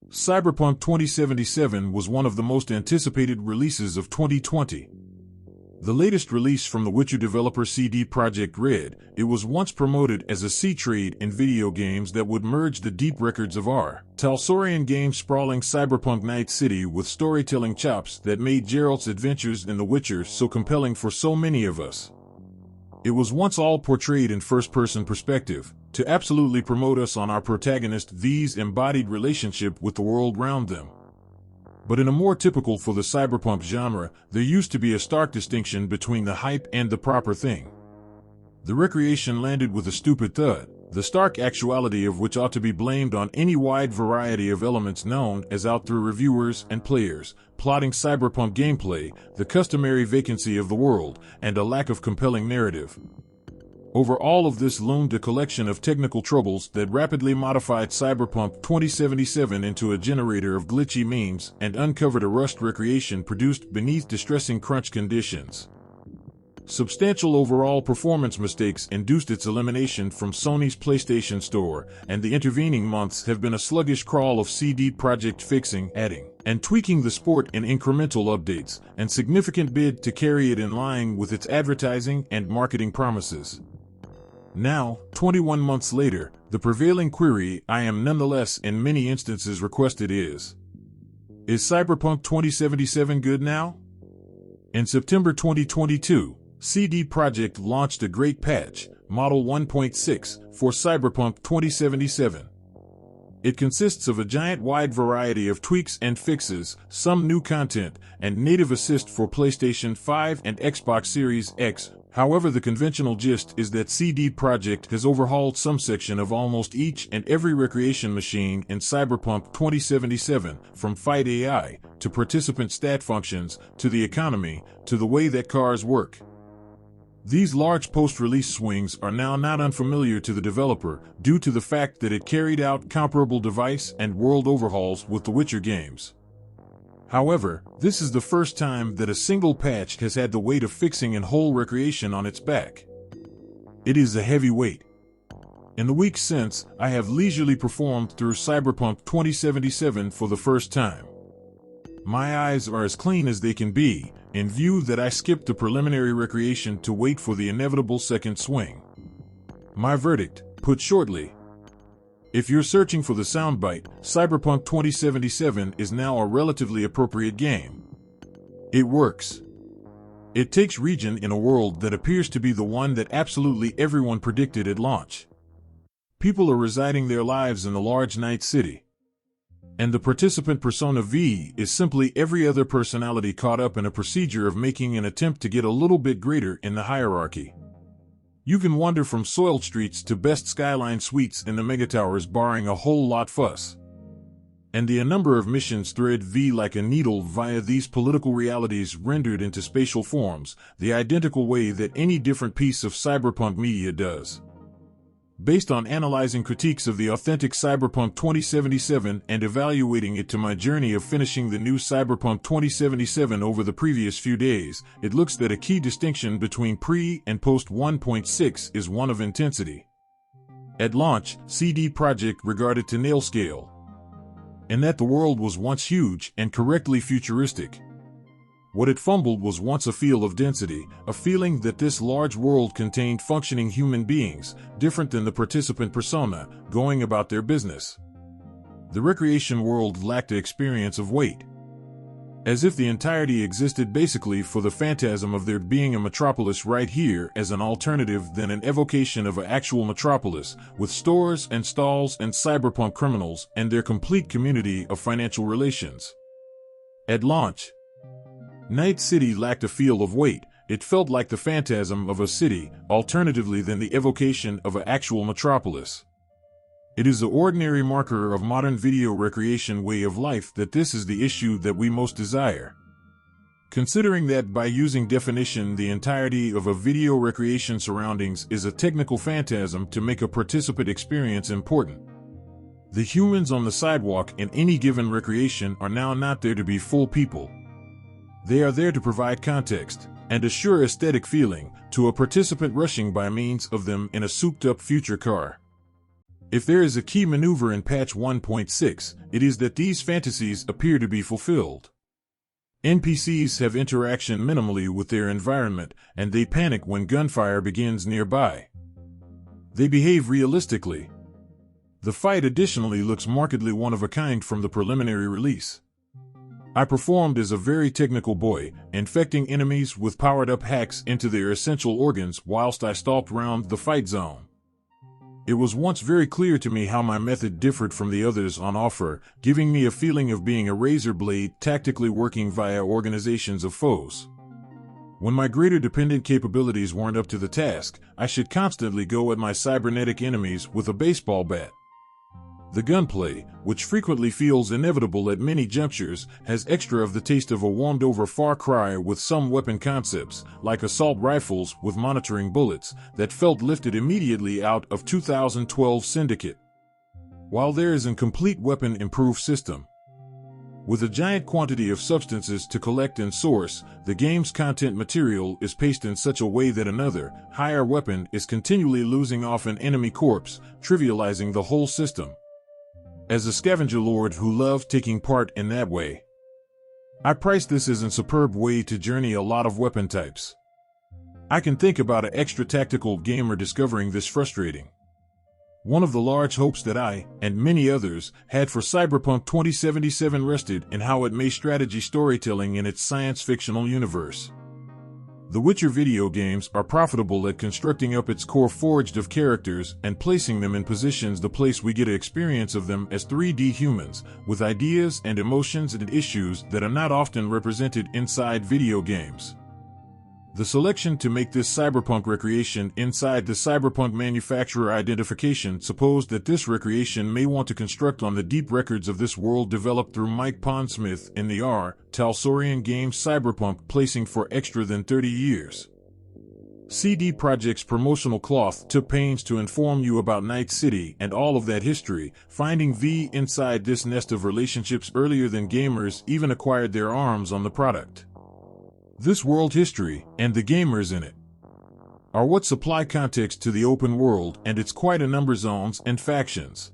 Cyberpunk 2077 was one of the most anticipated releases of 2020. The latest release from the Witcher developer CD Projekt Red, it was once promoted as a sea trade in video games that would merge the deep records of our Talsorian game's sprawling cyberpunk Night City with storytelling chops that made Geralt's adventures in The Witcher so compelling for so many of us. It was once all portrayed in first-person perspective, to absolutely promote us on our protagonist V's embodied relationship with the world around them. But in a more typical for the cyberpunk genre, there used to be a stark distinction between the hype and the proper thing. The recreation landed with a stupid thud, the stark actuality of which ought to be blamed on any wide variety of elements known as out through reviewers and players, plotting cyberpunk gameplay, the customary vacancy of the world, and a lack of compelling narrative. Over all of this loomed a collection of technical troubles that rapidly modified Cyberpunk 2077 into a generator of glitchy memes and uncovered a rushed recreation produced beneath distressing crunch conditions. Substantial overall performance mistakes induced its elimination from Sony's PlayStation Store, and the intervening months have been a sluggish crawl of CD Projekt fixing, adding, and tweaking the sport in incremental updates, and significant bid to carry it in line with its advertising and marketing promises. Now, 21 months later, the prevailing query I am nonetheless in many instances requested is Cyberpunk 2077 good now? In September 2022, CD Projekt launched a great patch, Model 1.6, for Cyberpunk 2077. It consists of a giant wide variety of tweaks and fixes, some new content, and native assist for PlayStation 5 and Xbox Series X. However, the conventional gist is that CD Projekt has overhauled some section of almost each and every recreation machine in Cyberpunk 2077, from fight AI, to participant stat functions, to the economy, to the way that cars work. These large post-release swings are now not unfamiliar to the developer, due to the fact that it carried out comparable device and world overhauls with the Witcher games. However, this is the first time that a single patch has had the weight of fixing and whole recreation on its back. It is a heavy weight. In the weeks since, I have leisurely performed through Cyberpunk 2077 for the first time. My eyes are as clean as they can be, in view that I skipped the preliminary recreation to wait for the inevitable second swing. My verdict, put shortly: if you're searching for the soundbite, Cyberpunk 2077 is now a relatively appropriate game. It works. It takes region in a world that appears to be the one that absolutely everyone predicted at launch. People are residing their lives in the large night city. And the participant persona V is simply every other personality caught up in a procedure of making an attempt to get a little bit greater in the hierarchy. You can wander from soiled streets to best skyline suites in the megatowers barring a whole lot fuss. And the number of missions thread V like a needle via these political realities rendered into spatial forms, the identical way that any different piece of cyberpunk media does. Based on analyzing critiques of the authentic Cyberpunk 2077 and evaluating it to my journey of finishing the new Cyberpunk 2077 over the previous few days, it looks that a key distinction between pre- and post 1.6 is one of intensity. At launch, CD Projekt regarded to nail scale, and that the world was once huge and correctly futuristic. What it fumbled was once a feel of density, a feeling that this large world contained functioning human beings, different than the participant persona, going about their business. The recreation world lacked the experience of weight. As if the entirety existed basically for the phantasm of there being a metropolis right here as an alternative than an evocation of an actual metropolis, with stores and stalls and cyberpunk criminals and their complete community of financial relations. At launch, Night City lacked a feel of weight. It felt like the phantasm of a city, alternatively than the evocation of an actual metropolis. It is the ordinary marker of modern video recreation way of life that this is the issue that we most desire. Considering that by using definition the entirety of a video recreation surroundings is a technical phantasm to make a participant experience important. The humans on the sidewalk in any given recreation are now not there to be full people. They are there to provide context and assure aesthetic feeling to a participant rushing by means of them in a souped-up future car. If there is a key maneuver in patch 1.6, it is that these fantasies appear to be fulfilled. NPCs have interaction minimally with their environment, and they panic when gunfire begins nearby. They behave realistically. The fight additionally looks markedly one-of-a-kind from the preliminary release. I performed as a very technical boy, infecting enemies with powered-up hacks into their essential organs whilst I stalked round the fight zone. It was once very clear to me how my method differed from the others on offer, giving me a feeling of being a razor blade tactically working via organizations of foes. When my greater dependent capabilities weren't up to the task, I should constantly go at my cybernetic enemies with a baseball bat. The gunplay, which frequently feels inevitable at many junctures, has extra of the taste of a warmed-over Far Cry with some weapon concepts, like assault rifles with monitoring bullets, that felt lifted immediately out of 2012 Syndicate. While there is a complete weapon-improved system, with a giant quantity of substances to collect and source, the game's content material is paced in such a way that another, higher weapon is continually losing off an enemy corpse, trivializing the whole system. As a scavenger lord who loved taking part in that way, I price this as a superb way to journey a lot of weapon types. I can think about an extra tactical gamer discovering this frustrating. One of the large hopes that I, and many others, had for Cyberpunk 2077 rested in how it may strategy storytelling in its science-fictional universe. The Witcher video games are profitable at constructing up its core forged of characters and placing them in positions the place we get an experience of them as 3D humans, with ideas and emotions and issues that are not often represented inside video games. The selection to make this cyberpunk recreation inside the cyberpunk manufacturer identification supposed that this recreation may want to construct on the deep records of this world developed through Mike Pondsmith in the Talsorian game Cyberpunk, placing for extra than 30 years. CD Projekt's promotional cloth took pains to inform you about Night City and all of that history, finding V inside this nest of relationships earlier than gamers even acquired their arms on the product. This world history, and the gamers in it, are what supply context to the open world and its quite a number zones and factions.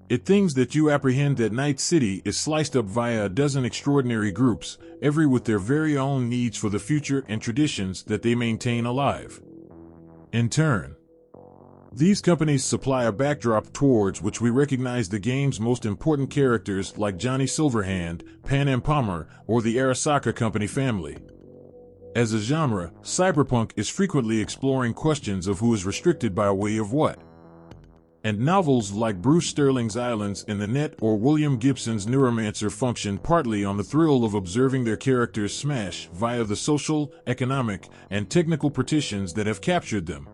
It things that you apprehend that Night City is sliced up via a dozen extraordinary groups, every with their very own needs for the future and traditions that they maintain alive. In turn, these companies supply a backdrop towards which we recognize the game's most important characters like Johnny Silverhand, Pan Am Palmer, or the Arasaka Company family. As a genre, cyberpunk is frequently exploring questions of who is restricted by way of what. And novels like Bruce Sterling's Islands in the Net or William Gibson's Neuromancer function partly on the thrill of observing their characters smash via the social, economic, and technical partitions that have captured them.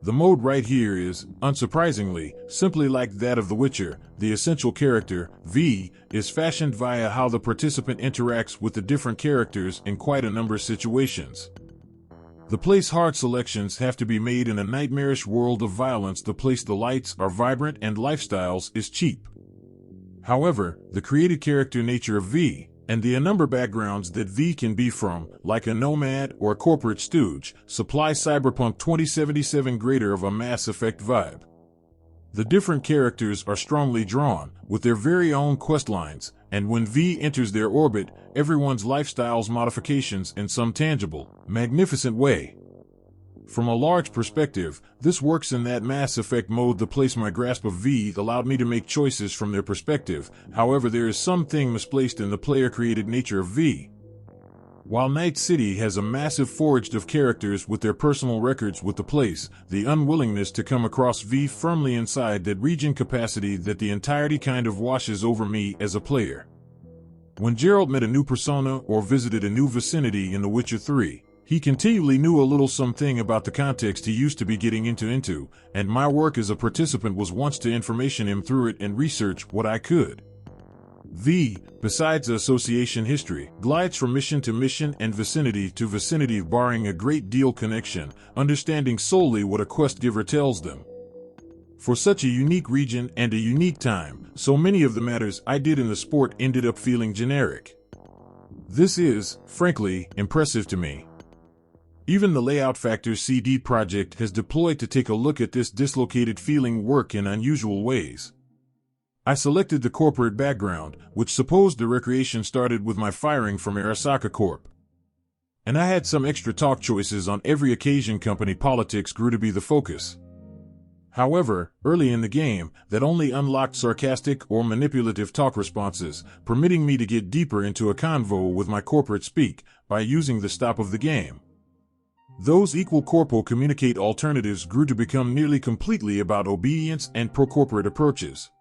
The mode right here is, unsurprisingly, simply like that of The Witcher. The essential character, V, is fashioned via how the participant interacts with the different characters in quite a number of situations. The place hard selections have to be made in a nightmarish world of violence. The place the lights are vibrant and lifestyles is cheap. However, the created character nature of V, and the number backgrounds that V can be from, like a nomad or a corporate stooge, supply Cyberpunk 2077 greater of a Mass Effect vibe. The different characters are strongly drawn, with their very own questlines, and when V enters their orbit, everyone's lifestyles modifications in some tangible, magnificent way. From a large perspective, this works in that Mass Effect mode. The place my grasp of V allowed me to make choices from their perspective. However, there is something misplaced in the player-created nature of V. While Night City has a massive forged of characters with their personal records with the place, the unwillingness to come across V firmly inside that region capacity that the entirety kind of washes over me as a player. When Geralt met a new persona or visited a new vicinity in The Witcher 3, he continually knew a little something about the context he used to be getting into, and my work as a participant was once to information him through it and research what I could. V, besides the association history, glides from mission to mission and vicinity to vicinity barring a great deal connection, understanding solely what a quest giver tells them. For such a unique region and a unique time, so many of the matters I did in the sport ended up feeling generic. This is, frankly, impressive to me. Even the Layout Factor CD Projekt has deployed to take a look at this dislocated feeling work in unusual ways. I selected the corporate background, which supposed the recreation started with my firing from Arasaka Corp. And I had some extra talk choices on every occasion. Company politics grew to be the focus. However, early in the game, that only unlocked sarcastic or manipulative talk responses, permitting me to get deeper into a convo with my corporate speak by using the stop of the game. Those equal corpo communicate alternatives grew to become nearly completely about obedience and pro-corporate approaches.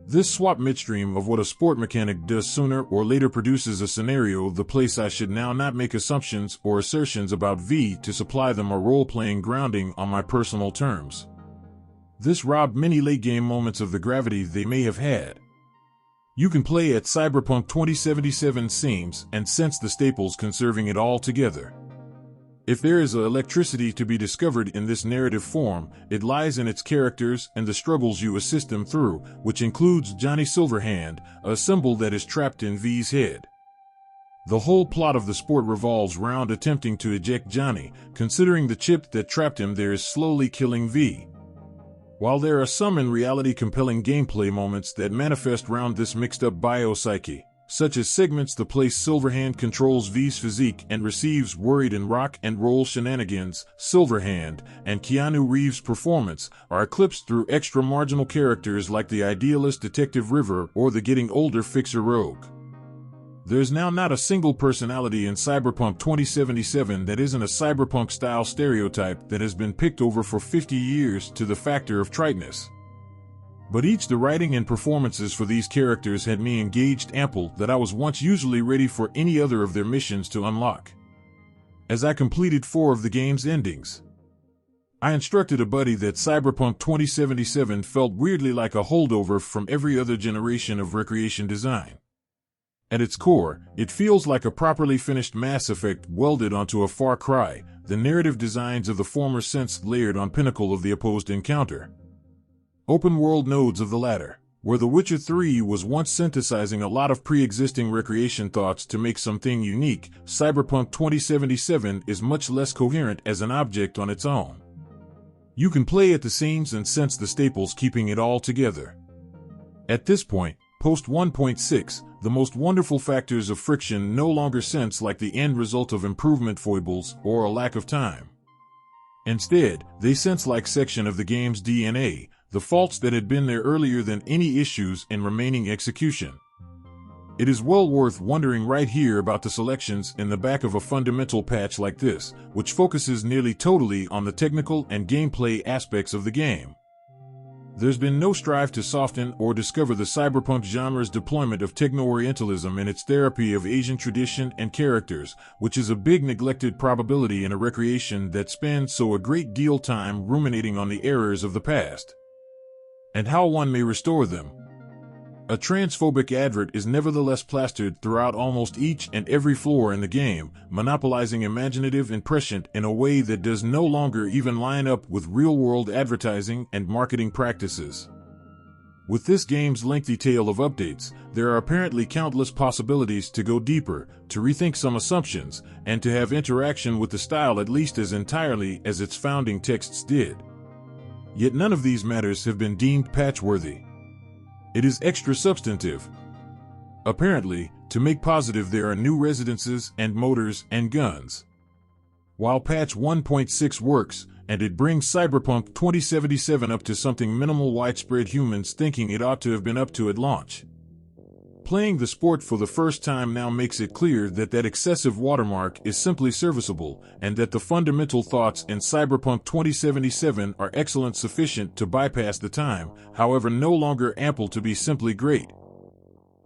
This swap midstream of what a sport mechanic does sooner or later produces a scenario the place I should now not make assumptions or assertions about V to supply them a role-playing grounding on my personal terms. This robbed many late-game moments of the gravity they may have had. You can play at Cyberpunk 2077 seams and sense the staples conserving it all together. If there is electricity to be discovered in this narrative form, it lies in its characters and the struggles you assist them through, which includes Johnny Silverhand, a symbol that is trapped in V's head. The whole plot of the sport revolves round attempting to eject Johnny, considering the chip that trapped him there is slowly killing V. While there are some in reality compelling gameplay moments that manifest round this mixed-up biopsyche, such as segments the place Silverhand controls V's physique and receives worried and rock and roll shenanigans, Silverhand and Keanu Reeves' performance are eclipsed through extra marginal characters like the idealist Detective River or the getting older fixer Rogue. There's now not a single personality in Cyberpunk 2077 that isn't a cyberpunk-style stereotype that has been picked over for 50 years to the factor of triteness. But each the writing and performances for these characters had me engaged ample that I was once usually ready for any other of their missions to unlock. As I completed 4 of the game's endings, I instructed a buddy that Cyberpunk 2077 felt weirdly like a holdover from every other generation of recreation design. At its core, it feels like a properly finished Mass Effect welded onto a Far Cry, the narrative designs of the former sense layered on pinnacle of the opposed encounter. Open-world nodes of the latter, where The Witcher 3 was once synthesizing a lot of pre-existing recreation thoughts to make something unique, Cyberpunk 2077 is much less coherent as an object on its own. You can play at the seams and sense the staples keeping it all together. At this point, post 1.6, the most wonderful factors of friction no longer sense like the end result of improvement foibles or a lack of time. Instead, they sense like section of the game's DNA, the faults that had been there earlier than any issues in remaining execution. It is well worth wondering right here about the selections in the back of a fundamental patch like this, which focuses nearly totally on the technical and gameplay aspects of the game. There's been no strive to soften or discover the cyberpunk genre's deployment of techno-orientalism in its therapy of Asian tradition and characters, which is a big neglected probability in a recreation that spends so a great deal time ruminating on the errors of the past and how one may restore them. A transphobic advert is nevertheless plastered throughout almost each and every floor in the game, monopolizing imaginative impression in a way that does no longer even line up with real-world advertising and marketing practices. With this game's lengthy tale of updates, there are apparently countless possibilities to go deeper, to rethink some assumptions, and to have interaction with the style at least as entirely as its founding texts did. Yet none of these matters have been deemed patch-worthy. It is extra substantive. Apparently, to make positive there are new residences and motors and guns. While patch 1.6 works, and it brings Cyberpunk 2077 up to something minimal widespread humans thinking it ought to have been up to at launch. Playing the sport for the first time now makes it clear that that excessive watermark is simply serviceable, and that the fundamental thoughts in Cyberpunk 2077 are excellent sufficient to bypass the time, however no longer ample to be simply great.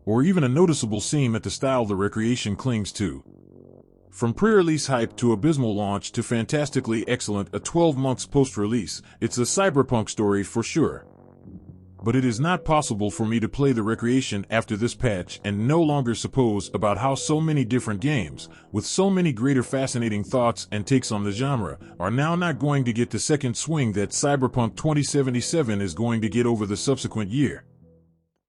Or even a noticeable seam at the style the recreation clings to. From pre-release hype to abysmal launch to fantastically excellent a 12 months post-release, it's a cyberpunk story for sure. But it is not possible for me to play the recreation after this patch and no longer suppose about how so many different games, with so many greater fascinating thoughts and takes on the genre, are now not going to get the second swing that Cyberpunk 2077 is going to get over the subsequent year.